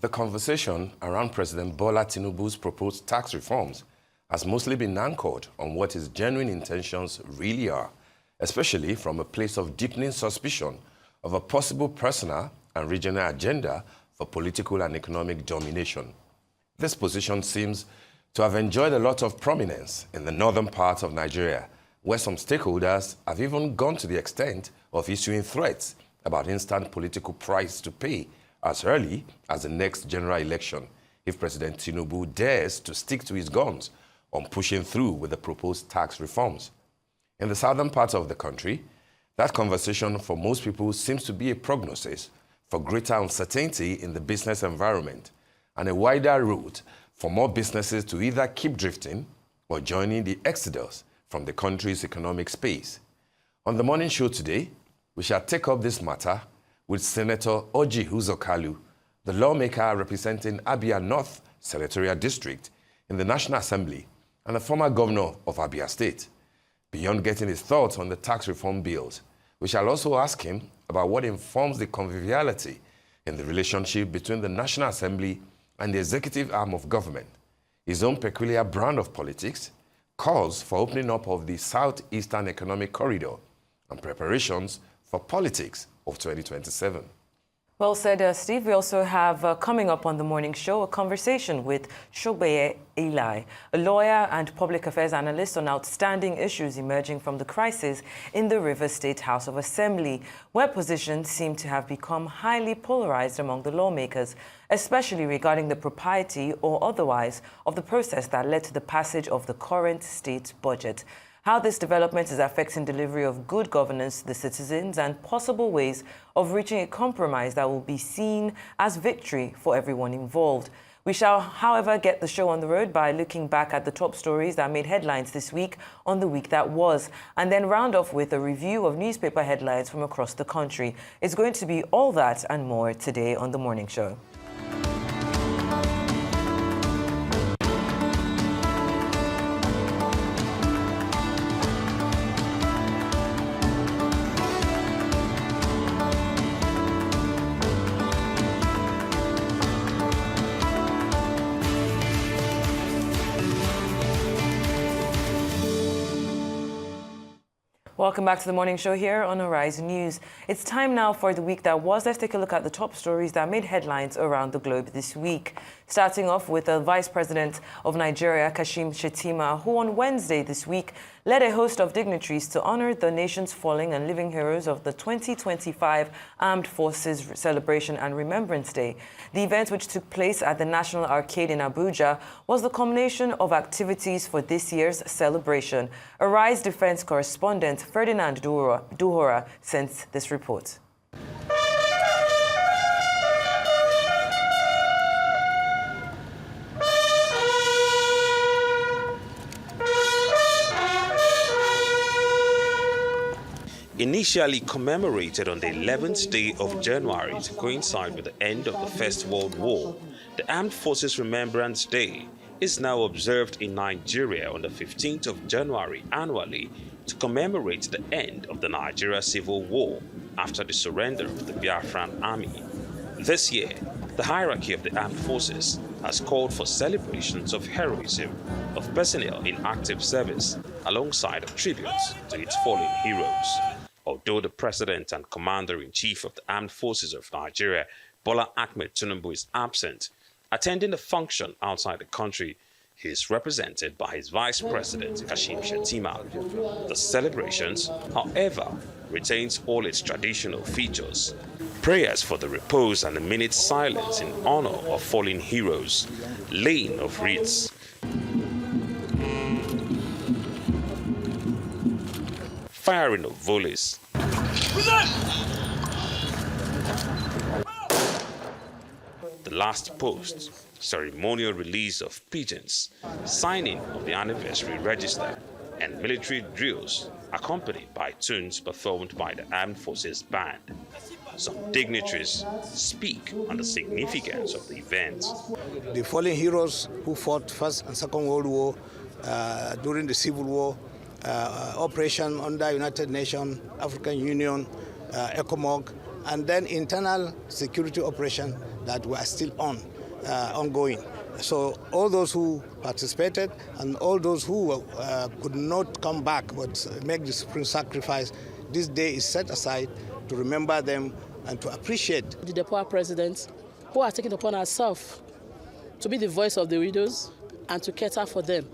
The conversation around President Bola Tinubu's proposed tax reforms has mostly been anchored on what his genuine intentions really are, especially from a place of deepening suspicion of a possible personal and regional agenda for political and economic domination. This position seems to have enjoyed a lot of prominence in the northern part of Nigeria, where some stakeholders have even gone to the extent of issuing threats about instant political price to pay as early as the next general election if President Tinubu dares to stick to his guns on pushing through with the proposed tax reforms. In the southern part of the country, that conversation for most people seems to be a prognosis for greater uncertainty in the business environment and a wider route for more businesses to either keep drifting or joining the exodus from the country's economic space. On the morning show today, we shall take up this matter with Senator Orji Uzor-Kalu, the lawmaker representing Abia North Senatorial District in the National Assembly and a former governor of Abia State. Beyond getting his thoughts on the tax reform bills, we shall also ask him about what informs the conviviality in the relationship between the National Assembly and the executive arm of government, his own peculiar brand of politics, calls for opening up of the Southeastern Economic Corridor, and preparations for politics of 2027. Well said, Steve. We also have coming up on the morning show a conversation with Shobeye Eli, a lawyer and public affairs analyst on outstanding issues emerging from the crisis in the Rivers State House of Assembly, where positions seem to have become highly polarized among the lawmakers, especially regarding the propriety or otherwise of the process that led to the passage of the current state budget. How this development is affecting delivery of good governance to the citizens and possible ways of reaching a compromise that will be seen as victory for everyone involved. We shall, however, get the show on the road by looking back at the top stories that made headlines this week on the week that was, and then round off with a review of newspaper headlines from across the country. It's going to be all that and more today on The Morning Show. Welcome back to the morning show here on Horizon News. It's time now for the week that was. Let's take a look at the top stories that made headlines around the globe this week. Starting off with the Vice President of Nigeria, Kashim Shettima, who on Wednesday this week led a host of dignitaries to honor the nation's fallen and living heroes of the 2025 Armed Forces Celebration and Remembrance Day. The event, which took place at the National Arcade in Abuja, was the culmination of activities for this year's celebration. Arise Defense correspondent Ferdinand Duhora sent this report. Initially commemorated on the 11th day of January to coincide with the end of the First World War, the Armed Forces Remembrance Day is now observed in Nigeria on the 15th of January annually to commemorate the end of the Nigeria Civil War after the surrender of the Biafran Army. This year, the hierarchy of the armed forces has called for celebrations of heroism of personnel in active service alongside of tributes to its fallen heroes. Although the President and Commander-in-Chief of the Armed Forces of Nigeria, Bola Ahmed Tinubu, is absent, attending a function outside the country, he is represented by his Vice President, Kashim Shettima. The celebrations, however, retains all its traditional features. Prayers for the repose and a minute's silence in honor of fallen heroes, laying of wreaths, firing of volleys, the last post, ceremonial release of pigeons, signing of the anniversary register, and military drills accompanied by tunes performed by the Armed Forces Band. Some dignitaries speak on the significance of the event. The fallen heroes who fought First and Second World War during the Civil War, operation under United Nations, African Union, ECOMOG, and then internal security operation that we are still on. ongoing. So all those who participated and all those who could not come back but make the supreme sacrifice, this day is set aside to remember them and to appreciate the Depoa president, who has taken upon herself to be the voice of the widows and to cater for them.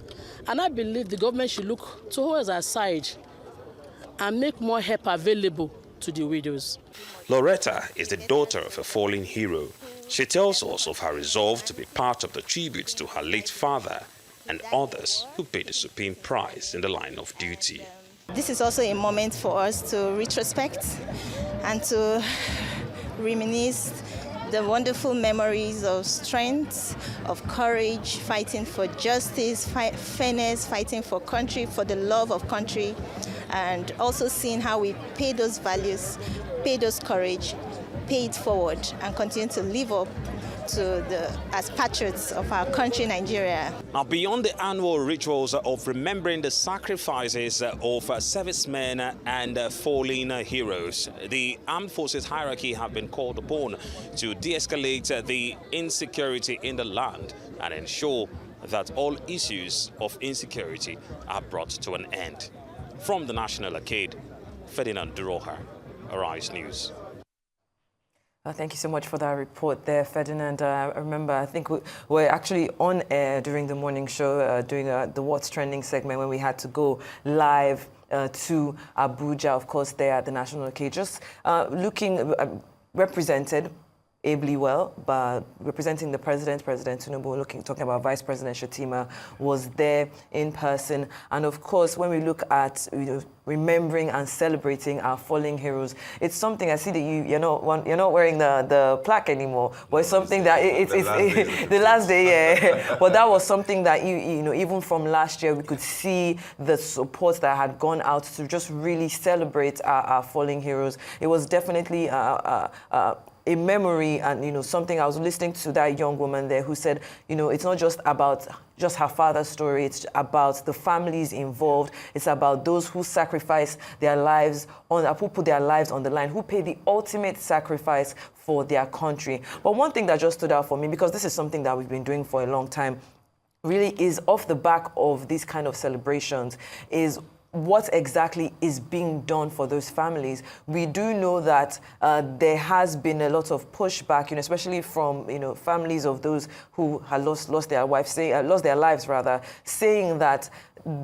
And I believe the government should look towards our side and make more help available to the widows. Loretta is the daughter of a fallen hero. She tells us of her resolve to be part of the tributes to her late father and others who paid the supreme price in the line of duty. This is also a moment for us to retrospect and to reminisce the wonderful memories of strength, of courage, fighting for justice, fairness, fighting for country, for the love of country, and also seeing how we pay those values, pay those courage, pay it forward, and continue to live up to as patriots of our country, Nigeria. Now, beyond the annual rituals of remembering the sacrifices of servicemen and fallen heroes, the armed forces hierarchy have been called upon to de-escalate the insecurity in the land and ensure that all issues of insecurity are brought to an end. From the National Arcade, Ferdinand Duroha, Arise News. Thank you so much for that report there, Ferdinand. I remember, I think we were actually on air during the morning show, doing the What's Trending segment when we had to go live to Abuja, of course, there at the National Arcade, just looking represented ably well, but representing the President Tinubu, talking about Vice President Shettima, was there in person. And of course, when we look at remembering and celebrating our fallen heroes, it's something. I see that you're not wearing the plaque anymore, but it's something that it's the last day, yeah. But that was something that you know, even from last year, we could see the support that had gone out to just really celebrate our fallen heroes. It was definitely a memory, and something. I was listening to that young woman there who said, it's not just about just her father's story, it's about the families involved, it's about those who sacrifice their lives who put their lives on the line, who pay the ultimate sacrifice for their country. But one thing that just stood out for me, because this is something that we've been doing for a long time, really is off the back of these kind of celebrations, is what exactly is being done for those families. We do know that there has been a lot of pushback, especially from families of those who had lost their wives, lost their lives rather, saying that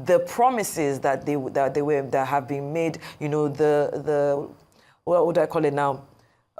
the promises that have been made, the what would I call it now?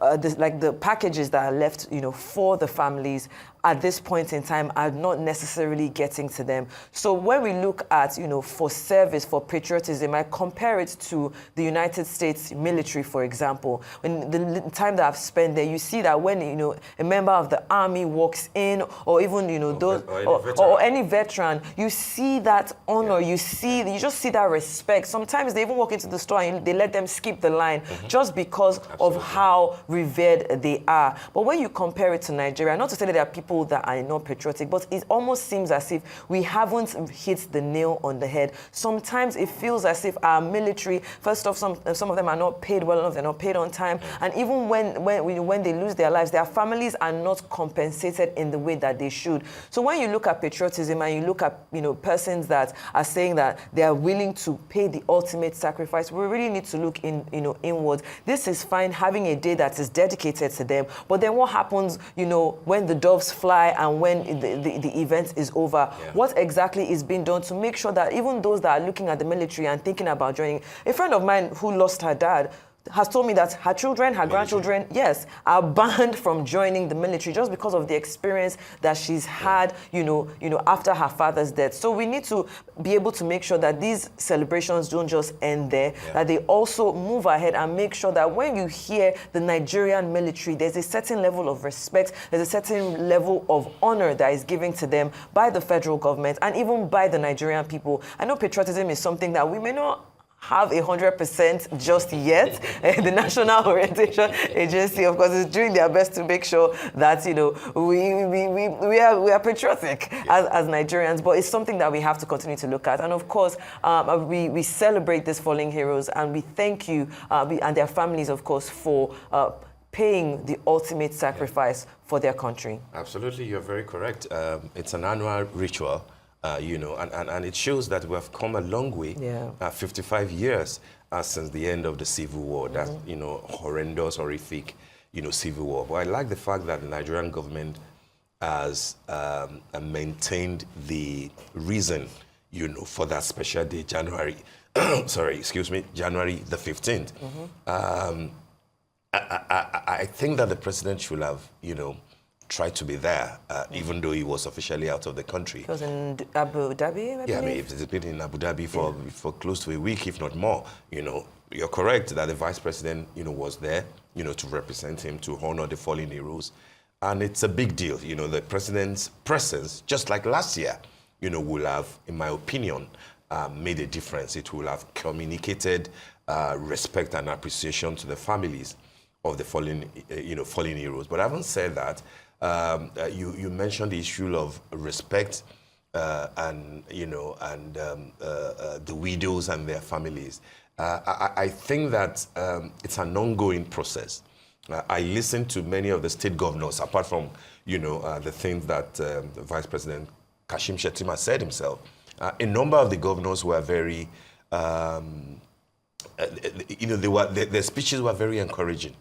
The packages that are left, for the families at this point in time are not necessarily getting to them. So when we look at, for service, for patriotism, I compare it to the United States military, for example. When the time that I've spent there, you see that when, a member of the army walks in, or even, or any veteran, you see that honor, you just see that respect. Sometimes they even walk into the store and they let them skip the line just because of how revered they are. But when you compare it to Nigeria, not to say that there are people that are not patriotic, but it almost seems as if we haven't hit the nail on the head. Sometimes it feels as if our military, first off, some of them are not paid well enough, they're not paid on time, and even when they lose their lives, their families are not compensated in the way that they should. So when you look at patriotism and you look at persons that are saying that they are willing to pay the ultimate sacrifice, we really need to look inwards. This is fine, having a day that is dedicated to them, but then what happens when the doves fly and when the event is over? Yeah. What exactly is being done to make sure that even those that are looking at the military and thinking about joining? A friend of mine who lost her dad has told me that her children, her grandchildren, yes, are banned from joining the military just because of the experience that she's had, after her father's death. So we need to be able to make sure that these celebrations don't just end there, that they also move ahead and make sure that when you hear the Nigerian military, there's a certain level of respect, there's a certain level of honor that is given to them by the federal government and even by the Nigerian people. I know patriotism is something that we may not have 100% just yet. The National Orientation Agency, of course, is doing their best to make sure that we are patriotic as Nigerians. But it's something that we have to continue to look at. And of course, we celebrate these fallen heroes, and we thank you and their families, of course, for paying the ultimate sacrifice for their country. Absolutely, you're very correct. It's an annual ritual, you know, and it shows that we have come a long way. 55 years since the end of the Civil War, that, you know, horrendous, horrific, you know, Civil War. But I like the fact that the Nigerian government has maintained the reason, you know, for that special day, January, January the 15th. I think that the president should have, you know, tried to be there, even though he was officially out of the country. He was in Abu Dhabi, I mean, he's been in Abu Dhabi for close to a week, if not more. You know, you're correct that the vice president, you know, was there, you know, to represent him, to honor the fallen heroes. And it's a big deal. You know, the president's presence, just like last year, you know, will have, in my opinion, made a difference. It will have communicated respect and appreciation to the families of the fallen, fallen heroes. But having said that, you mentioned the issue of respect and the widows and their families. I think that it's an ongoing process. I listened to many of the state governors, apart from, you know, the things that the Vice President Kashim Shettima said himself. A number of the governors were very, their speeches were very encouraging.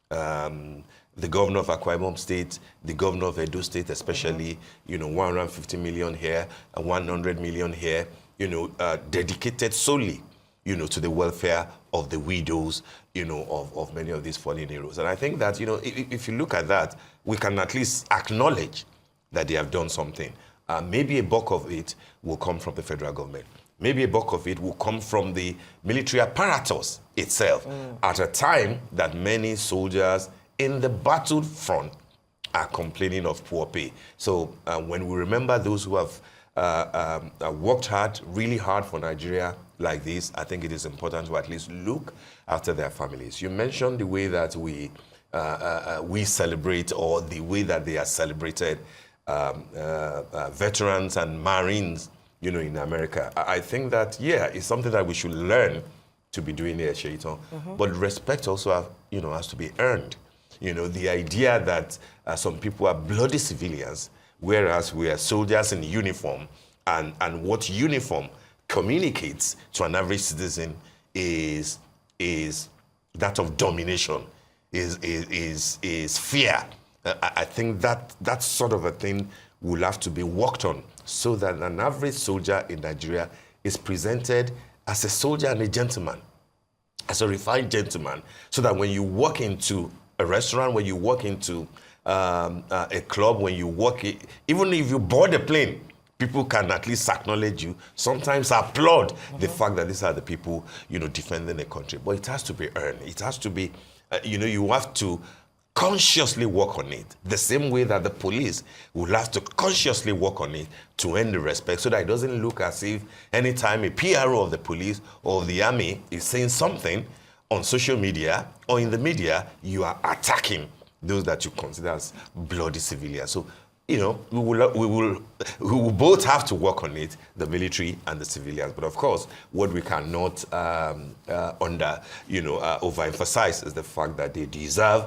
The governor of Akwa Ibom State, the governor of Edo State especially, you know, 150 million here, 100 million here, you know, dedicated solely, you know, to the welfare of the widows, you know, of many of these fallen heroes. And I think that, you know, if you look at that, we can at least acknowledge that they have done something. Maybe a bulk of it will come from the federal government. Maybe a bulk of it will come from the military apparatus itself at a time that many soldiers in the battlefront are complaining of poor pay. So when we remember those who have worked hard, really hard for Nigeria like this, I think it is important to at least look after their families. You mentioned the way that we celebrate, or the way that they are celebrated, veterans and Marines, you know, in America. I think that, yeah, it's something that we should learn to be doing here, Shaitan. But respect also, has to be earned. You know, the idea that some people are bloody civilians, whereas we are soldiers in uniform, and what uniform communicates to an average citizen is that of domination, is fear. I think that sort of a thing will have to be worked on, so that an average soldier in Nigeria is presented as a soldier and a gentleman, as a refined gentleman, so that when you walk into a restaurant, when you walk into a club, when you walk, even if you board a plane, people can at least acknowledge you, sometimes applaud the fact that these are the people, you know, defending the country. But it has to be earned. It has to be, you have to consciously work on it, the same way that the police will have to consciously work on it to earn the respect, so that it doesn't look as if anytime a PRO of the police or of the army is saying something on social media or in the media, you are attacking those that you consider as bloody civilians. So, you know, we will both have to work on it, the military and the civilians. But of course, what we cannot overemphasize is the fact that they deserve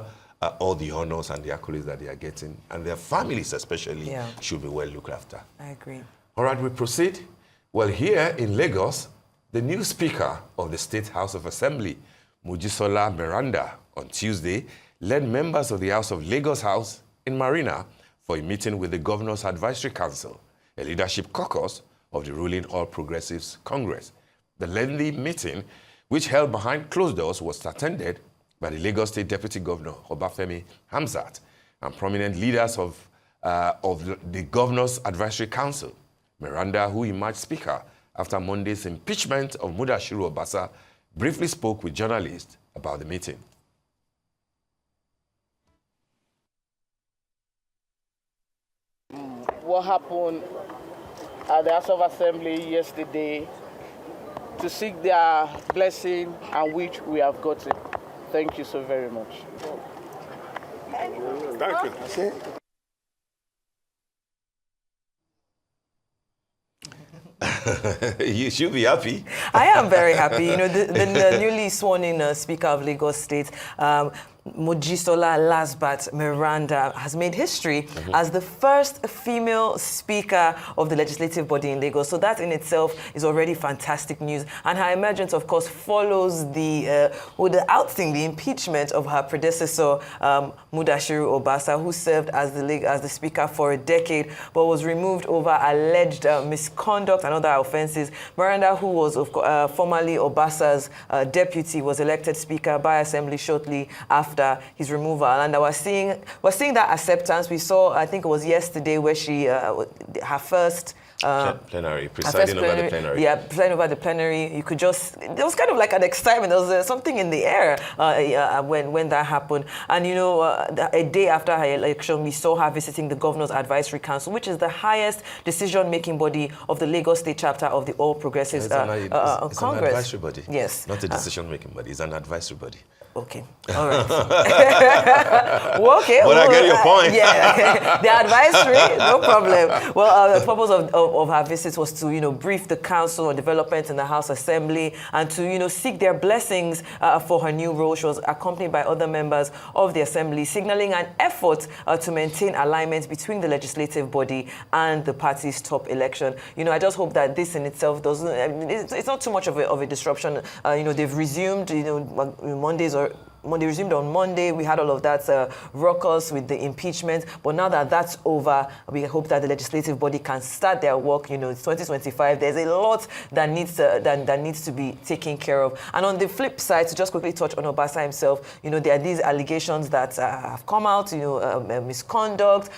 all the honors and the accolades that they are getting, and their families especially should be well looked after. I agree. All right, we proceed. Well, here in Lagos, the new Speaker of the State House of Assembly, Mojisola Miranda, on Tuesday, led members of the House of Lagos House in Marina for a meeting with the Governor's Advisory Council, a leadership caucus of the ruling All Progressives Congress. The lengthy meeting, which held behind closed doors, was attended by the Lagos State Deputy Governor, Obafemi Hamzat, and prominent leaders of the Governor's Advisory Council. Miranda, who emerged Speaker after Monday's impeachment of Mudashiru Obasa, briefly spoke with journalists about the meeting. What happened at the House of Assembly yesterday, to seek their blessing, and which we have gotten. Thank you so very much. Thank you. You should be happy. I am very happy. You know, the newly sworn-in Speaker of Lagos State Mojisola Lasbat Miranda has made history as the first female speaker of the legislative body in Lagos. So that in itself is already fantastic news. And her emergence, of course, follows the outing, the impeachment of her predecessor, Mudashiru Obasa, who served as the speaker for a decade, but was removed over alleged misconduct and other offences. Miranda, who was formerly Obasa's deputy, was elected speaker by assembly shortly after his removal, and we're seeing that acceptance. We saw, I think it was yesterday, where she her first plenary, presiding over the plenary. Yeah, presiding over the plenary. You could just, there was kind of like an excitement. There was something in the air when that happened. And you know, a day after her election, we saw her visiting the Governor's Advisory Council, which is the highest decision-making body of the Lagos State chapter of the All Progressives Congress. It's an advisory body. Yes. Not a decision-making body. It's an advisory body. Okay, all right. Well, okay. But I get your point. Yeah, the advisory, no problem. Well, the purpose of her visit was to, you know, brief the council on developments in the House Assembly and to, you know, seek their blessings for her new role. She was accompanied by other members of the Assembly, signaling an effort to maintain alignment between the legislative body and the party's top election. You know, I just hope that this in itself doesn't, I mean, it's not too much of a disruption. You know, they've resumed, you know, Monday resumed on Monday. We had all of that ruckus with the impeachment. But now that that's over, we hope that the legislative body can start their work. You know, it's 2025. There's a lot that needs to be taken care of. And on the flip side, to just quickly touch on Obasa himself, you know, there are these allegations that have come out, you know, misconduct,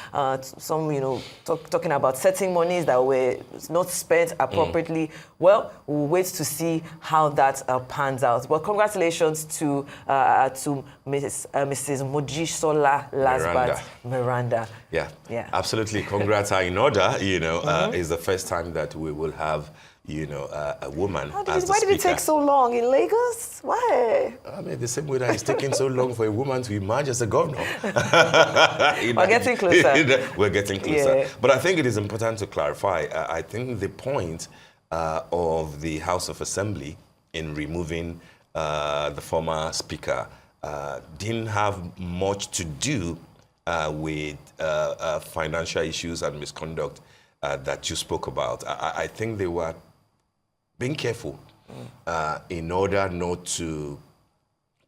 some, you know, talking about setting monies that were not spent appropriately. Well, we'll wait to see how that pans out. But congratulations to Mrs. Mojisola Lasbat Miranda. Yeah, absolutely. Congrats are in order. You know, it's the first time that we will have, you know, a woman as the Why did it speaker. take so long in Lagos? Why? I mean, the same way that it's taking so long for a woman to emerge as a governor. We're getting closer. We're getting closer. Yeah. But I think it is important to clarify. I think the point of the House of Assembly in removing the former speaker didn't have much to do with financial issues and misconduct that you spoke about. I think they were being careful in order not to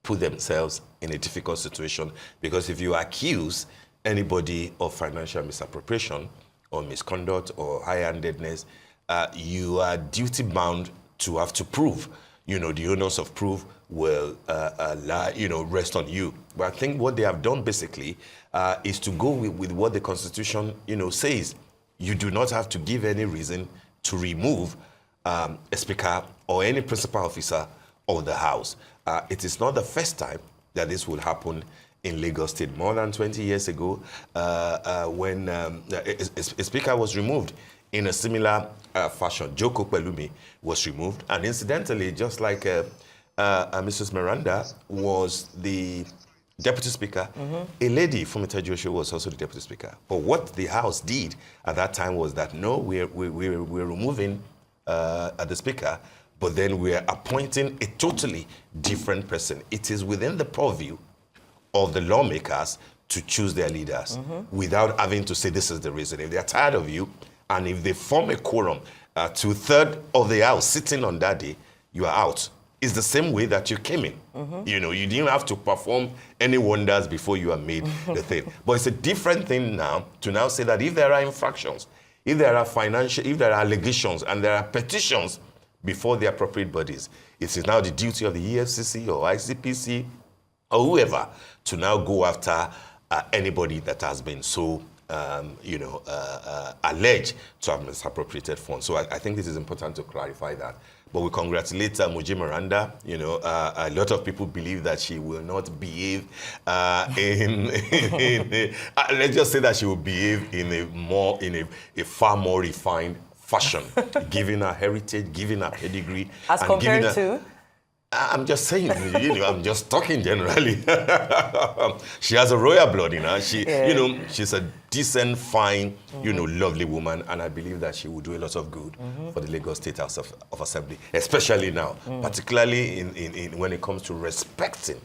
put themselves in a difficult situation, because if you accuse anybody of financial misappropriation or misconduct or high-handedness, you are duty-bound to have to prove. You know, the onus of proof will, rest on you. But I think what they have done basically is to go with what the Constitution, you know, says. You do not have to give any reason to remove a speaker or any principal officer of the House. It is not the first time that this will happen in Lagos State. More than 20 years ago, when a speaker was removed in a similar fashion. Joko Pelumi was removed. And incidentally, just like Mrs. Miranda was the deputy speaker, a lady from Itajosho was also the deputy speaker. But what the House did at that time was that, no, we're removing the speaker, but then we're appointing a totally different person. It is within the purview of the lawmakers to choose their leaders without having to say this is the reason. If they're tired of you, and if they form a quorum, 2/3 of the House sitting on that day, you are out. It's the same way that you came in. You know, you didn't have to perform any wonders before you are made the thing. But it's a different thing now to now say that if there are infractions, if there are allegations, and there are petitions before the appropriate bodies, it is now the duty of the EFCC or ICPC or whoever to now go after anybody that has been so alleged to have misappropriated funds. So I think this is important to clarify that. But we congratulate Moji Miranda. You know, a lot of people believe that she will not behave let's just say that she will behave in a far more refined fashion, given her heritage, given her pedigree. As compared to? I'm just saying, you know, I'm just talking generally. She has a royal blood in her. She's a decent, fine, lovely woman, and I believe that she will do a lot of good for the Lagos State House of Assembly, especially now, particularly in when it comes to respecting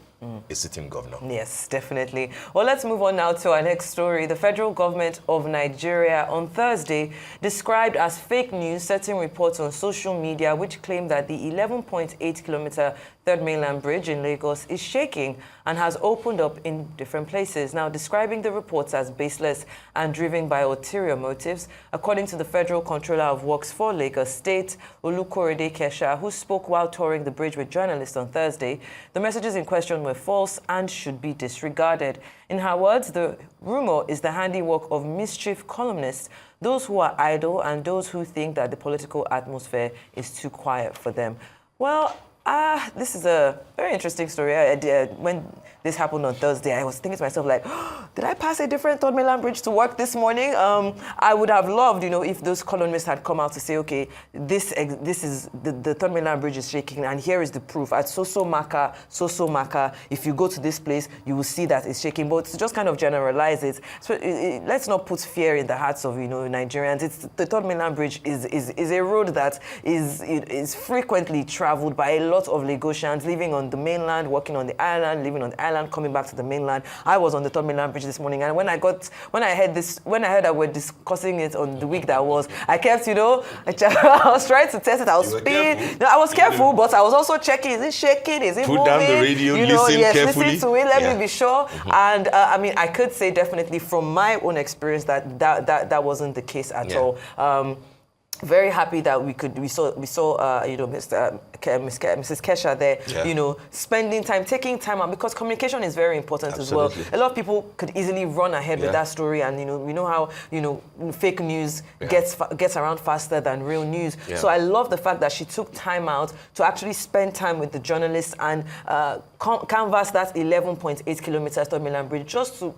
a sitting governor. Yes, definitely. Well, let's move on now to our next story. The federal government of Nigeria on Thursday described as fake news certain reports on social media which claim that the 11.8-kilometer Third Mainland Bridge in Lagos is shaking and has opened up in different places. Now, describing the reports as baseless and driven by ulterior motives, according to the Federal Controller of Works for Lagos State, Olukorede Kesha, who spoke while touring the bridge with journalists on Thursday, the messages in question were false and should be disregarded. In her words, the rumor is the handiwork of mischief columnists, those who are idle and those who think that the political atmosphere is too quiet for them. Well, this is a very interesting story. When this happened on Thursday, I was thinking to myself, like, did I pass a different Third Mainland Bridge to work this morning? I would have loved, if those columnists had come out to say, okay, this is the Third Mainland Bridge is shaking, and here is the proof. At so Maka, if you go to this place, you will see that it's shaking. But to just kind of generalize it, so let's not put fear in the hearts of Nigerians. The Third Mainland Bridge is a road that is frequently traveled by a lot of Lagosians living on the mainland, working on the island, living on the island, coming back to the mainland. I was on the Third Mainland Bridge this morning, and when I heard that we're discussing it on the week that was, I kept, I was trying to test it. I was speed. No, I was careful, but I was also checking: is it shaking? Is it moving? Put down the radio, listen carefully. Listen to it. Let me be sure. And I could say definitely from my own experience that wasn't the case at all. Very happy that we saw Mrs. Kesha there, spending time, taking time out, because communication is very important as well. A lot of people could easily run ahead with that story, and we know how fake news gets around faster than real news. So I love the fact that she took time out to actually spend time with the journalists and canvass that 11.8 kilometers Third Mainland Bridge, just to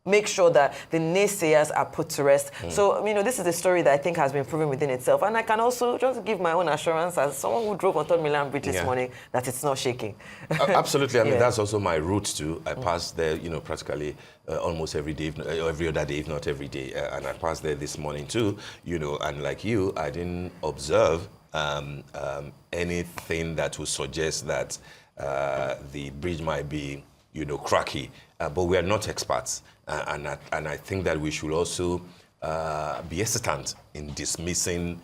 make sure that the naysayers are put to rest. So, this is a story that I think has been proven within itself. And I can also just give my own assurance as someone who drove on Third Mainland Bridge this morning that it's not shaking. Absolutely. I mean, that's also my route too. I pass there, practically almost every day, every other day, if not every day. And I passed there this morning too, and like you, I didn't observe anything that would suggest that the bridge might be, cracky. But we are not experts. And I think that we should also be hesitant in dismissing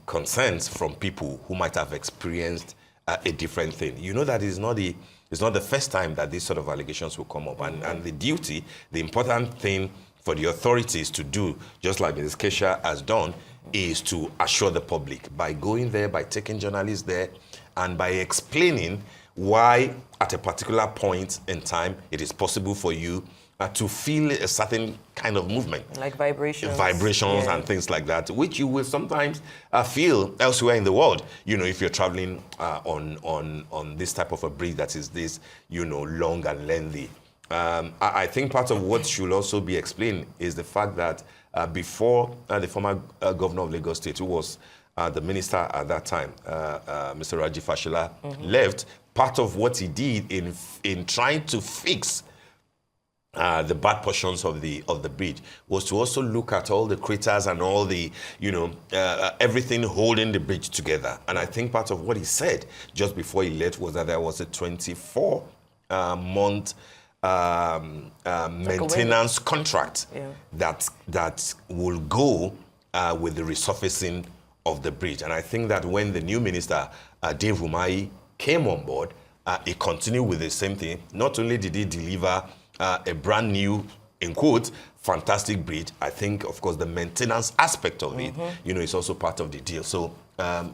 concerns from people who might have experienced a different thing. That it's not the first time that these sort of allegations will come up. And the important thing for the authorities to do, just like Ms. Kesha has done, is to assure the public by going there, by taking journalists there, and by explaining why at a particular point in time it is possible for you to feel a certain kind of movement. Like vibrations. And things like that, which you will sometimes feel elsewhere in the world, if you're traveling on this type of a bridge that is this, long and lengthy. I think part of what should also be explained is the fact that before the former governor of Lagos State, who was the minister at that time, Mr. Raji Fashola, left, part of what he did in trying to fix the bad portions of the bridge was to also look at all the craters and all the, everything holding the bridge together. And I think part of what he said just before he left was that there was a 24-month maintenance contract that will go with the resurfacing of the bridge. And I think that when the new minister, Dave Umahi, came on board, he continued with the same thing. Not only did he deliver a brand new, in quotes, fantastic bridge, I think, of course, the maintenance aspect of it, is also part of the deal. So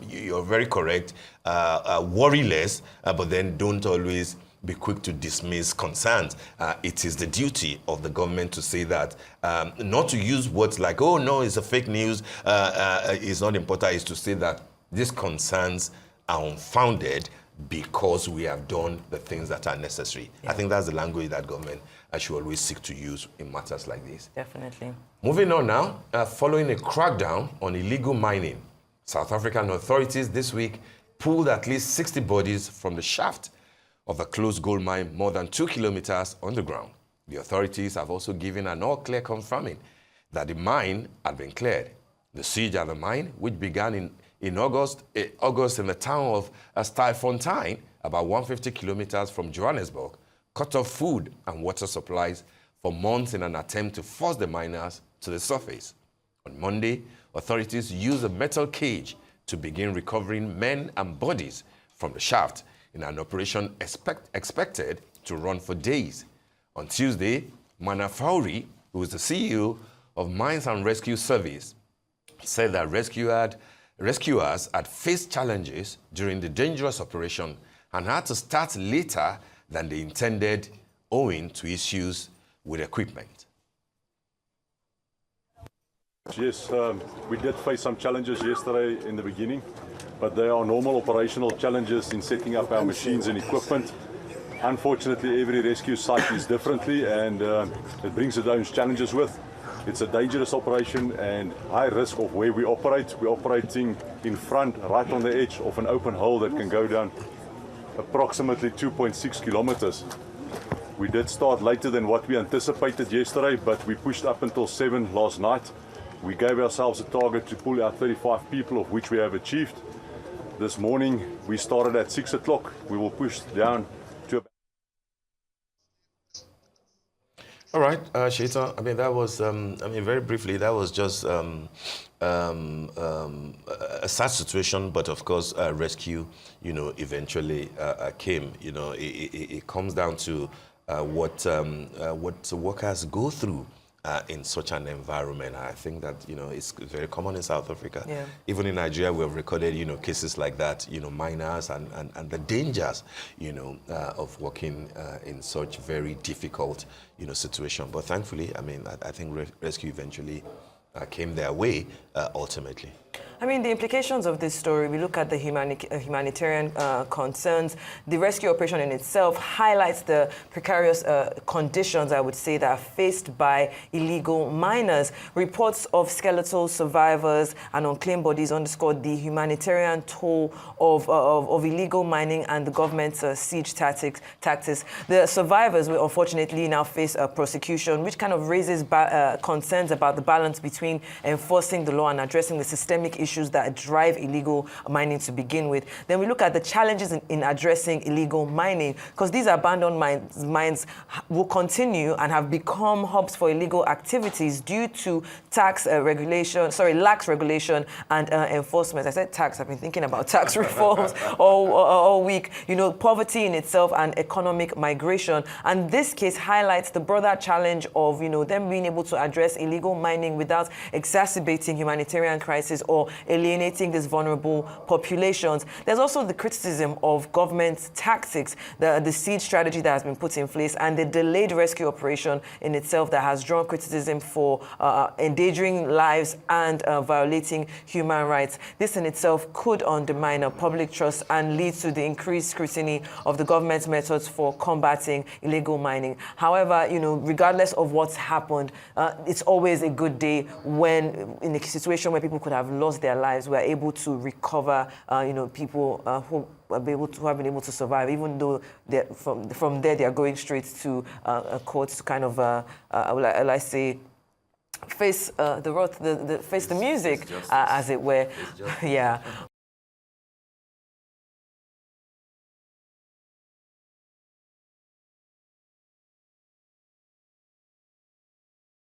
you're very correct. Worry less, but then don't always be quick to dismiss concerns. It is the duty of the government to say that, not to use words like, oh, no, it's a fake news, it's not important. It's to say that these concerns are unfounded because we have done the things that are necessary. I think that's the language that government should always seek to use in matters like this. Definitely. Moving on now, following a crackdown on illegal mining, South African authorities this week pulled at least 60 bodies from the shaft of a closed gold mine more than 2 kilometers underground. The authorities have also given an all-clear confirming that the mine had been cleared. The siege at the mine, which began in August in the town of Stilfontein, about 150 kilometers from Johannesburg, cut off food and water supplies for months in an attempt to force the miners to the surface. On Monday, authorities used a metal cage to begin recovering men and bodies from the shaft in an operation expected to run for days. On Tuesday, Mana Fauri, who is the CEO of Mines and Rescue Service, said that rescuers had faced challenges during the dangerous operation and had to start later than they intended owing to issues with equipment. Yes, we did face some challenges yesterday in the beginning, but they are normal operational challenges in setting up our machines and equipment. Unfortunately, every rescue site is differently, and it brings its own challenges with. It's a dangerous operation and high risk of where we operate. We're operating in front, right on the edge of an open hole that can go down approximately 2.6 kilometers. We did start later than what we anticipated yesterday, but we pushed up until 7 last night. We gave ourselves a target to pull out 35 people, of which we have achieved. This morning, we started at 6 o'clock. We will push down to about... All right, Shaitan, I mean, that was, very briefly, that was just a sad situation, but of course, rescue, eventually came. It comes down to what workers go through in such an environment. I think that, it's very common in South Africa. Yeah. Even in Nigeria, we have recorded, cases like that, miners and the dangers, of working in such very difficult, situation. But thankfully, I think rescue eventually came their way ultimately. I mean, the implications of this story, we look at the humanitarian concerns. The rescue operation in itself highlights the precarious conditions, I would say, that are faced by illegal miners. Reports of skeletal survivors and unclaimed bodies underscored the humanitarian toll of illegal mining and the government's siege tactics. The survivors will unfortunately now face prosecution, which kind of raises concerns about the balance between enforcing the law and addressing the systemic issues that drive illegal mining to begin with. Then we look at the challenges in addressing illegal mining, because these abandoned mines will continue and have become hubs for illegal activities due to lax regulation and enforcement. I said tax, I've been thinking about tax reforms all week. Poverty in itself and economic migration. And this case highlights the broader challenge of, them being able to address illegal mining without exacerbating humanitarian crisis or alienating these vulnerable populations. There's also the criticism of government tactics, the siege strategy that has been put in place, and the delayed rescue operation in itself that has drawn criticism for endangering lives and violating human rights. This in itself could undermine public trust and lead to the increased scrutiny of the government's methods for combating illegal mining. However, regardless of what's happened, it's always a good day when, in a situation where people could have lost their lives, we're able to recover, people who have been able to survive, even though from there they are going straight to courts to kind of, face the music, as it were. Yeah.